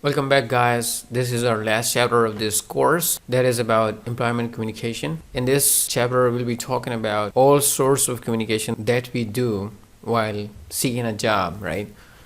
Welcome back, guys. This is our last chapter of this course that is about employment communication. In this chapter, we'll be talking about all sorts of communication that we do while seeking a job, right?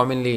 commonly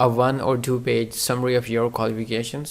a 1 or 2 page summary of your qualifications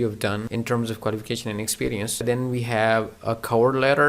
you've done in terms of qualification and experience. Then we have a cover letter.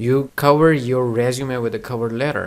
You cover your resume with a cover letter,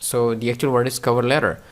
So the actual word is cover letter,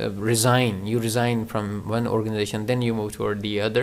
you resign from one organization, then you move toward the other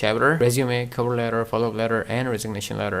chapter: resume, cover letter, follow up letter and resignation letter.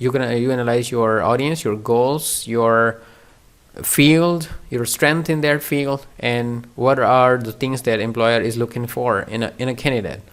you analyze your audience, your goals, your field, your strength in that field, and what are the things that employer is looking for in a candidate.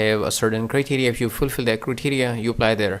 have a certain criteria. If you fulfill that criteria, you apply there.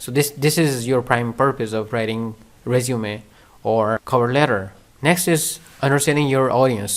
So this is your prime purpose of writing resume or cover letter. Next is understanding your audience.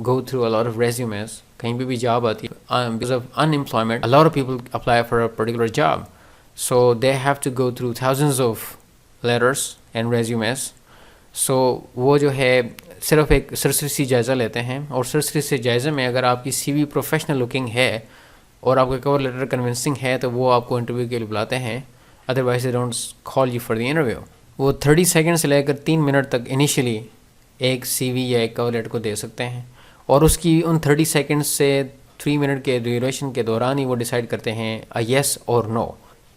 go through a lot of resumes, کہیں بھی job آتی ہے because of unemployment, a lot of people apply for a particular job, so they have to go through thousands of letters and resumes. so وہ جو ہے صرف ایک سرسری جائزہ لیتے ہیں، اور سرسری سے جائزے میں اگر آپ کی سی وی پروفیشنل لکنگ ہے اور آپ کا کور لیٹر کنونسنگ ہے تو وہ آپ کو انٹرویو کے لیے بلاتے ہیں، otherwise they don't call you for the interview. وہ 30 سیکنڈ سے لے کر 3 منٹ تک انیشلی ایک سی وی یا ایک کور لیٹر کو دے سکتے ہیں، اور اس کی ان 30 سیکنڈ سے 3 منٹ کے ڈیوریشن کے دوران ہی وہ ڈیسائیڈ کرتے ہیں یس اور نو،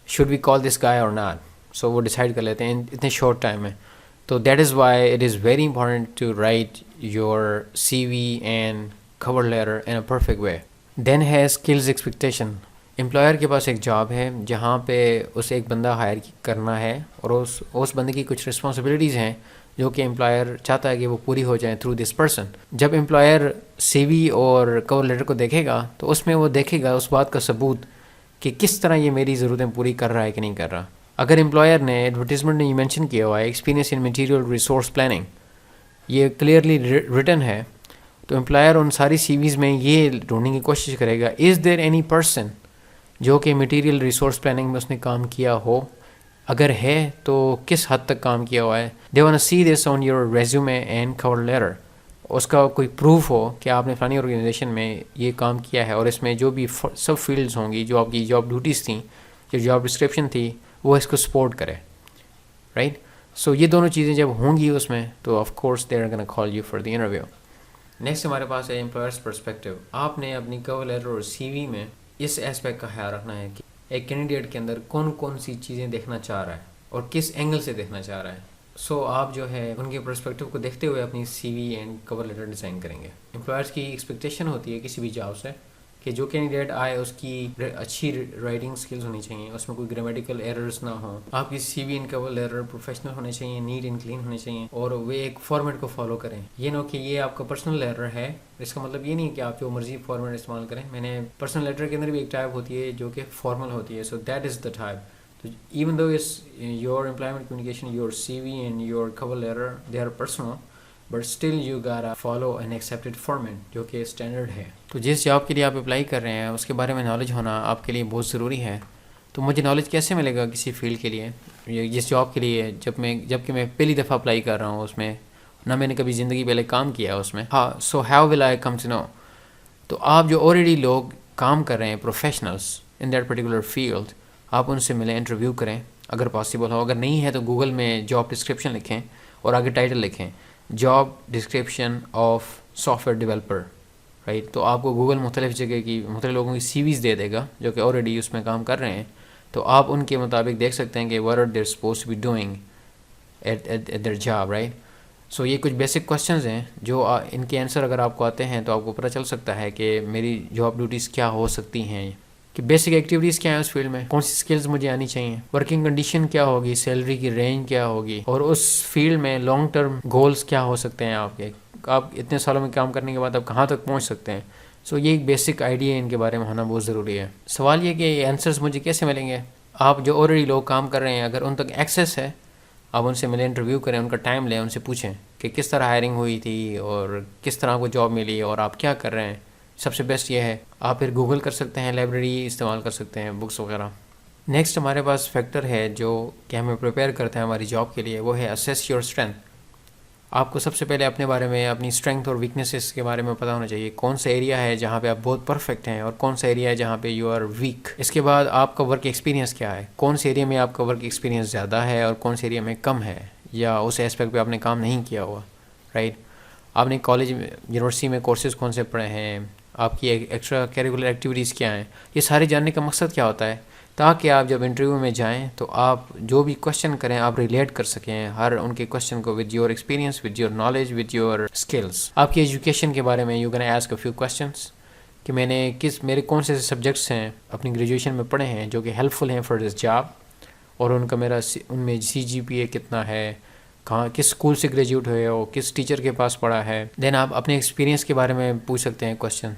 شوڈ وی کال دس گائے اور ناٹ. سو وہ ڈیسائیڈ کر لیتے ہیں اتنے شارٹ ٹائم میں. تو that is why it is very important to write your C V and cover letter in a perfect way. Then ہے اسکلز ایکسپیکٹیشن. امپلائر کے پاس ایک جاب ہے جہاں پہ اسے ایک بندہ ہائر کرنا ہے، اور اس بندے کی کچھ رسپانسبلٹیز ہیں جو کہ امپلائر چاہتا ہے کہ وہ پوری ہو جائیں تھرو دس پرسن. جب امپلائر سی وی اور کور لیٹر کو دیکھے گا تو اس میں وہ دیکھے گا اس بات کا ثبوت کہ کس طرح یہ میری ضرورتیں پوری کر رہا ہے کہ نہیں کر رہا. اگر امپلائر نے ایڈورٹیزمنٹ میں یہ مینشن کیا ہوا ہے ایکسپیرینس ان میٹیریل ریسورس پلاننگ، یہ کلیئرلی ریٹن ہے، تو امپلائر ان ساری سی ویز میں یہ ڈھونڈنے کی کوشش کرے گا از دیر اینی پرسن جو کہ میٹیریل ریسورس پلاننگ میں اس نے کام کیا ہو. اگر ہے تو کس حد تک کام کیا ہوا ہے. They want to see this on your resume and cover letter. اس کا کوئی پروف ہو کہ آپ نے فلانی آرگنائزیشن میں یہ کام کیا ہے، اور اس میں جو بھی سب فیلڈز ہوں گی، جو آپ کی جاب ڈیوٹیز تھیں، جو جاب ڈسکرپشن تھی، وہ اس کو سپورٹ کرے. رائٹ. سو یہ دونوں چیزیں جب ہوں گی اس میں تو of course they are gonna call you for the interview. Next ہمارے پاس ہے امپلائرس پرسپیکٹیو. آپ نے اپنی کور لیٹر اور سی وی میں اس ایسپیکٹ کا خیال رکھنا ہے کہ ایک کینڈیڈیٹ کے اندر کون کون سی چیزیں دیکھنا چاہ رہا ہے اور کس اینگل سے دیکھنا چاہ رہا ہے. سو آپ جو ہے ان کے پرسپیکٹیو کو دیکھتے ہوئے اپنی سی V and cover letter design کریں گے. امپلائرس کی ایکسپیکٹیشن ہوتی ہے کسی بھی جاب سے کہ جو کینڈیڈیٹ آئے اس کی اچھی رائٹنگ سکلز ہونی چاہیے، اس میں کوئی گرامیٹیکل ایررز نہ ہوں. آپ کی سی V and cover letter professional ہونے چاہیے، نیٹ اینڈ کلین ہونے چاہیے، اور وہ ایک فارمیٹ کو فالو کریں. یہ نہ کہ یہ آپ کا پرسنل لیٹر ہے، اس کا مطلب یہ نہیں کہ آپ جو مرضی فارمیٹ استعمال کریں. میں نے پرسنل لیٹر کے اندر بھی ایک ٹائپ ہوتی ہے جو کہ فارمل ہوتی ہے. So that is the type. تو even though is your employment communication, your C V and your cover letter they are personal, but still you gotta follow an accepted format جو کہ standard ہے. تو جس job کے لیے آپ apply کر رہے ہیں اس کے بارے میں نالج ہونا آپ کے لیے بہت ضروری ہے. تو مجھے نالج کیسے ملے گا کسی فیلڈ کے لیے، جس جاب کے لیے جب کہ میں پہلی دفعہ اپلائی کر رہا ہوں، اس میں نہ میں نے کبھی زندگی پہلے کام کیا ہے اس میں. ہاں. So how will I come to know. تو آپ جو آلریڈی لوگ کام کر رہے ہیں professionals in that particular field, آپ ان سے ملیں، انٹرویو کریں اگر پاسبل ہو. اگر نہیں ہے تو گوگل میں جاب ڈسکرپشن لکھیں اور آگے ٹائٹل لکھیں job description of soft where developer. Right. تو آپ کو گوگل مختلف جگہ کی مختلف لوگوں کی سی ویز دے دے گا جو کہ آلریڈی اس میں کام کر رہے ہیں. تو آپ ان کے مطابق دیکھ سکتے ہیں کہ what are they supposed to be doing at their job, right? سو یہ کچھ بیسک کوشچنز ہیں جو ان کے آنسر اگر آپ کو آتے ہیں تو آپ کو پتہ چل سکتا ہے کہ میری جاب ڈیوٹیز کیا ہو سکتی ہیں، کہ بیسک ایکٹیویٹیز کیا ہیں اس فیلڈ میں، کون سی اسکلز مجھے آنی چاہیے، ورکنگ کنڈیشن کیا ہوگی، سیلری کی رینج کیا ہوگی، اور اس فیلڈ میں لانگ ٹرم گولز کیا ہو سکتے ہیں آپ کے. آپ اتنے سالوں میں کام کرنے کے بعد آپ کہاں تک پہنچ سکتے ہیں. سو یہ ایک بیسک آئیڈیا ان کے بارے میں ہونا بہت ضروری ہے. سوال یہ کہ یہ آنسرز مجھے کیسے ملیں گے. آپ جو آلریڈی لوگ کام کر رہے ہیں اگر ان تک ایکسیس ہے، آپ ان سے ملیں، انٹرویو کریں، ان کا ٹائم لیں، ان سے پوچھیں کہ کس طرح ہائرنگ ہوئی تھی اور کس طرح کو جاب ملی اور آپ کیا کر رہے ہیں. سب سے بیسٹ یہ ہے. آپ پھر گوگل کر سکتے ہیں، لائبریری استعمال کر سکتے ہیں، بکس وغیرہ. نیکسٹ ہمارے پاس فیکٹر ہے جو کہ ہمیں پریپیئر کرتا ہے ہماری جاب کے لیے، وہ ہے اسیس یور اسٹرینتھ. آپ کو سب سے پہلے اپنے بارے میں، اپنی اسٹرینتھ اور ویکنیسز کے بارے میں پتہ ہونا چاہیے. کون سا ایریا ہے جہاں پہ آپ بہت پرفیکٹ ہیں اور کون سا ایریا ہے جہاں پہ یو آر ویک. اس کے بعد آپ کا ورک ایکسپیرینس کیا ہے، کون سے ایریا میں آپ کا ورک ایکسپیرینس زیادہ ہے اور کون سے ایریا میں کم ہے، یا اس ایسپیکٹ پہ آپ نے کام نہیں کیا ہوا. رائٹ. آپ نے کالج یونیورسٹی میں کورسز کون سے پڑھے ہیں، آپ کی ایکسٹرا کیریکولر ایکٹیویٹیز کیا ہیں. یہ سارے جاننے کا مقصد کیا ہوتا ہے، تاکہ آپ جب انٹرویو میں جائیں تو آپ جو بھی کوشچن کریں آپ ریلیٹ کر سکیں ہر ان کے کوشچن کو with your experience, with your knowledge, with your skills. آپ کی ایجوکیشن کے بارے میں you can ask a few questions کہ میرے کون سے سبجیکٹس ہیں اپنی گریجویشن میں پڑھے ہیں جو کہ ہیلپ فل ہیں فار دس جاب، اور ان میں CGPA کتنا ہے، کہاں کس اسکول سے گریجویٹ ہوئے ہو، کس ٹیچر کے پاس پڑھا ہے. دین آپ اپنے ایکسپیرینس کے بارے میں پوچھ سکتے ہیں کوشچن.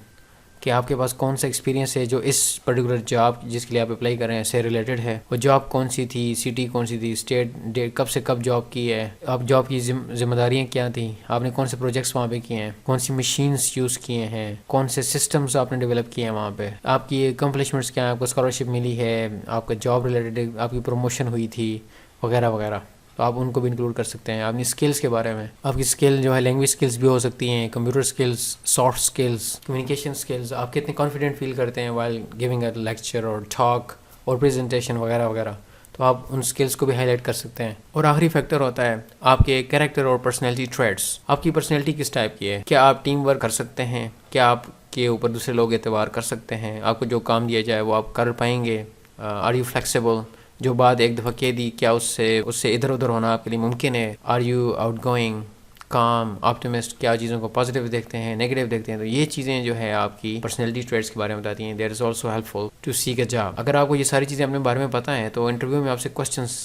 کہ آپ کے پاس کون سا ایکسپیرینس ہے جو اس پرٹیکولر جاب جس کے لیے آپ اپلائی کر رہے ہیں سے ریلیٹڈ ہے. وہ جاب کون سی تھی, سٹی کون سی تھی, اسٹیٹ, کب سے کب جاب کی ہے, آپ جاب کی ذمہ داریاں کیا تھیں, آپ نے کون سے پروجیکٹس وہاں پہ کیے ہیں, کون سی مشینس یوز کیے ہیں, کون سے سسٹمز آپ نے ڈیولپ کیے ہیں وہاں پہ, آپ کی اکمپلشمنٹس کیا ہیں, آپ کو اسکالرشپ ملی ہے, آپ کا جاب ریلیٹڈ آپ کی پروموشن ہوئی تھی وغیرہ وغیرہ. تو آپ ان کو بھی انکلوڈ کر سکتے ہیں. اپنی اسکلس کے بارے میں, آپ کی اسکل جو ہے لینگویج اسکلس بھی ہو سکتی ہیں, computer skills, soft skills, communication skills, آپ کتنے کانفیڈنٹ فیل کرتے ہیں وائل گیونگ اے لیکچر اور ٹاک اور پریزنٹیشن وغیرہ وغیرہ. تو آپ ان اسکلس کو بھی ہائی لائٹ کر سکتے ہیں. اور آخری فیکٹر ہوتا ہے آپ کے کیریکٹر اور پرسنالٹی ٹریٹس. آپ کی پرسنالٹی کس ٹائپ کی ہے, کیا آپ ٹیم ورک کر سکتے ہیں, کیا آپ کے اوپر دوسرے لوگ اعتبار کر سکتے ہیں, آپ کو جو کام دیا جائے وہ آپ کر پائیں گے, آر یو فلیکسیبل, جو بات ایک دفعہ کہہ دی کیا اس سے ادھر ادھر ہونا آپ کے لیے ممکن ہے, آر یو آؤٹ گوئنگ, کام, آپٹیمسٹ, کیا چیزوں کو پازیٹیو دیکھتے ہیں, نیگیٹو دیکھتے ہیں. تو یہ چیزیں جو ہے آپ کی پرسنالٹی ٹریٹس کے بارے میں بتاتی ہیں. That is also helpful to seek a job. اگر آپ کو یہ ساری چیزیں اپنے بارے میں پتہ ہیں تو انٹرویو میں آپ سے کوشچنس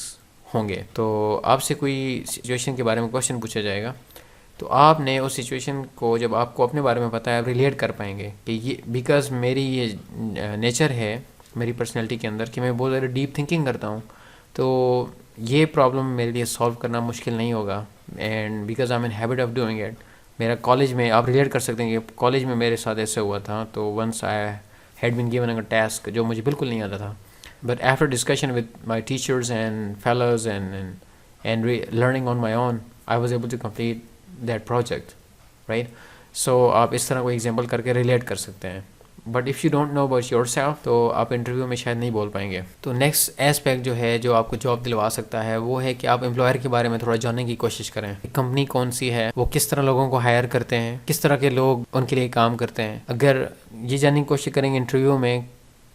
ہوں گے, تو آپ سے کوئی سچویشن کے بارے میں کوشچن پوچھا جائے گا, تو آپ نے اس سچویشن کو جب آپ کو اپنے بارے میں پتہ ہے آپ ریلیٹ کر پائیں گے کہ یہ بیکاز میری یہ نیچر ہے میری پرسنالٹی کے اندر کہ میں بہت زیادہ ڈیپ تھنکنگ کرتا ہوں, تو یہ پرابلم میرے لیے سالو کرنا مشکل نہیں ہوگا. And because I am in habit of doing it. میرا کالج میں آپ ریلیٹ کر سکتے ہیں کہ کالج میں میرے ساتھ ایسے ہوا تھا. تو once I had been given a task جو مجھے بالکل نہیں آتا تھا, but after discussion with my teachers and fellows and learning on my own I was able to complete that project, right. So آپ اس طرح کو ایگزامپل کر کے ریلیٹ کر سکتے ہیں. But if you don't know about yourself تو آپ انٹرویو میں شاید نہیں بول پائیں گے. تو نیکسٹ ایسپیکٹ جو ہے جو آپ کو جاب دلوا سکتا ہے وہ ہے کہ آپ امپلائر کے بارے میں تھوڑا جاننے کی کوشش کریں. کمپنی کون سی ہے, وہ کس طرح لوگوں کو ہائر کرتے ہیں, کس طرح کے لوگ ان کے لیے کام کرتے ہیں. اگر یہ جاننے کی کوشش کریں گے انٹرویو میں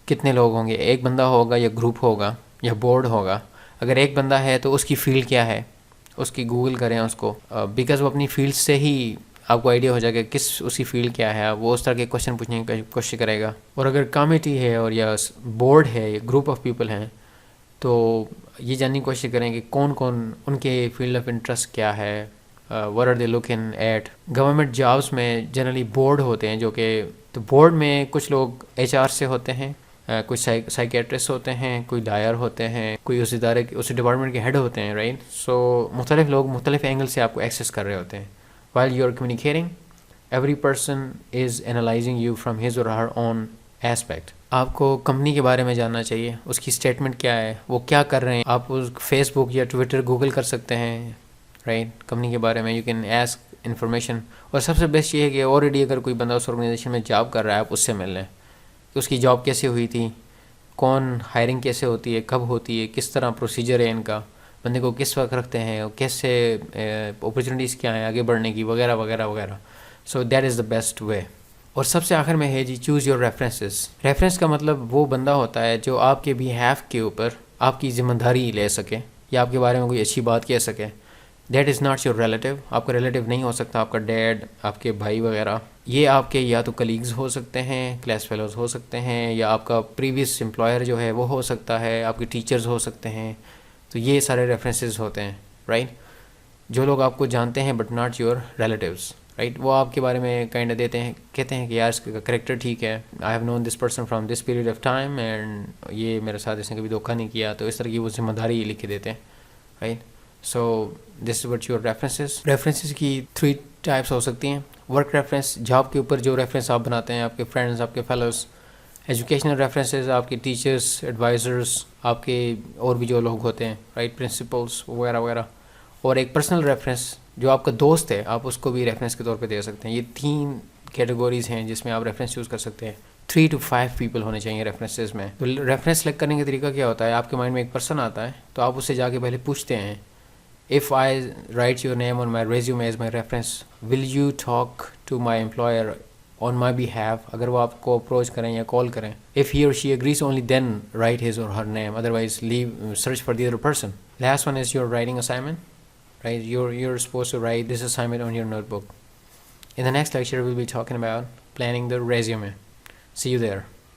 کتنے لوگ ہوں گے, ایک بندہ ہوگا یا گروپ ہوگا یا بورڈ ہوگا. اگر ایک بندہ ہے تو اس کی فیلڈ کیا ہے, اس کی گوگل کریں اس کو, بیکاز وہ اپنی فیلڈ سے ہی آپ کو آئیڈیا ہو جائے گا کس اس کی فیلڈ کیا ہے, وہ اس طرح کے کوشچن پوچھنے کی کوشش کرے گا. اور اگر کمیٹی ہے اور یا بورڈ ہے یا گروپ آف پیپل ہیں تو یہ جاننے کی کوشش کریں کہ کون کون ان کے فیلڈ آف انٹرسٹ کیا ہے, what are they looking at. Government jobs میں جنرلی بورڈ ہوتے ہیں جو کہ, تو بورڈ میں کچھ لوگ ایچ آر سے ہوتے ہیں, کچھ سائیکیٹرسٹ ہوتے ہیں, کوئی لائر ہوتے ہیں, کوئی اس ادارے اس ڈپارٹمنٹ کے ہیڈ ہوتے ہیں, رائٹ. سو مختلف لوگ مختلف اینگل سے آپ کو ایکسیس کر رہے ہوتے ہیں. While you are communicating, every person is analyzing you from his or her own aspect. آپ کو کمپنی کے بارے میں جاننا چاہیے, اس کی اسٹیٹمنٹ کیا ہے, وہ کیا کر رہے ہیں. آپ اس فیس بک یا ٹویٹر گوگل کر سکتے ہیں, رائٹ, کمپنی کے بارے میں یو کین ایسک انفارمیشن. اور سب سے بیسٹ یہ ہے کہ آلریڈی اگر کوئی بندہ اس آرگنائزیشن میں جاب کر رہا ہے آپ اس سے مل لیں کہ اس کی جاب کیسے ہوئی تھی, کون ہائرنگ کیسے ہوتی ہے, کب ہوتی ہے, کس طرح پروسیجر ہے ان کا, بندے کو کس وقت رکھتے ہیں, کیسے اپرچونیٹیز کیا ہیں آگے بڑھنے کی وغیرہ وغیرہ وغیرہ. سو that is the best way. اور سب سے آخر میں ہے جی چوز یور ریفرنسز. ریفرنس کا مطلب وہ بندہ ہوتا ہے جو آپ کے بیہیف کے اوپر آپ کی ذمہ داری لے سکے یا آپ کے بارے میں کوئی اچھی بات کہہ سکے. That is not your relative. آپ کا ریلیٹیو نہیں ہو سکتا, آپ کا ڈیڈ, آپ کے بھائی وغیرہ. یہ آپ کے یا تو کلیگز ہو سکتے ہیں, کلاس فیلوز ہو سکتے ہیں, یا آپ کا پریویس امپلائر جو ہے وہ ہو سکتا ہے, آپ کے ٹیچرز ہو سکتے ہیں. تو یہ سارے ریفرنسز ہوتے ہیں, رائٹ. جو لوگ آپ کو جانتے ہیں but not your relatives, right. وہ آپ کے بارے میں کائنڈ دیتے ہیں, کہتے ہیں کہ یار اس کا کریکٹر ٹھیک ہے, I have known this person from this period of time and یہ میرے ساتھ اس نے کبھی دھوکہ نہیں کیا. تو اس طرح کی وہ ذمہ داری لکھ کے دیتے ہیں, right. So this is what your references. References کی 3 ٹائپس ہو سکتی ہیں. ورک ریفرنس, جاب کے اوپر جو ریفرنس آپ بناتے ہیں, آپ کے فرینڈز, آپ کے فیلوز. ایجوکیشنل ریفرنسز, آپ کے ٹیچرس, ایڈوائزرس, آپ کے اور بھی جو لوگ ہوتے ہیں, رائٹ, پرنسپلس وغیرہ وغیرہ. اور ایک پرسنل ریفرنس جو آپ کا دوست ہے, آپ اس کو بھی ریفرنس کے طور پہ دے سکتے ہیں. یہ 3 کیٹیگوریز ہیں جس میں آپ ریفرنس یوز کر سکتے ہیں. 3 to 5 پیپل ہونے چاہیے ریفرنسز میں. تو ریفرنس سلیکٹ کرنے کا طریقہ کیا ہوتا ہے, آپ کے مائنڈ میں ایک پرسن آتا ہے تو آپ اس سے جا کے پہلے پوچھتے ہیں, if I write your name on my resume as my reference, will you talk to my employer on my behalf. اگر وہ آپ کو اپروچ کریں یا کال کریں, if he or she agrees only then write his or her name, otherwise search for the other person. Last one is your writing assignment, right. You're supposed to write this assignment on your notebook. In the next lecture we'll be talking about planning the resume. See you there.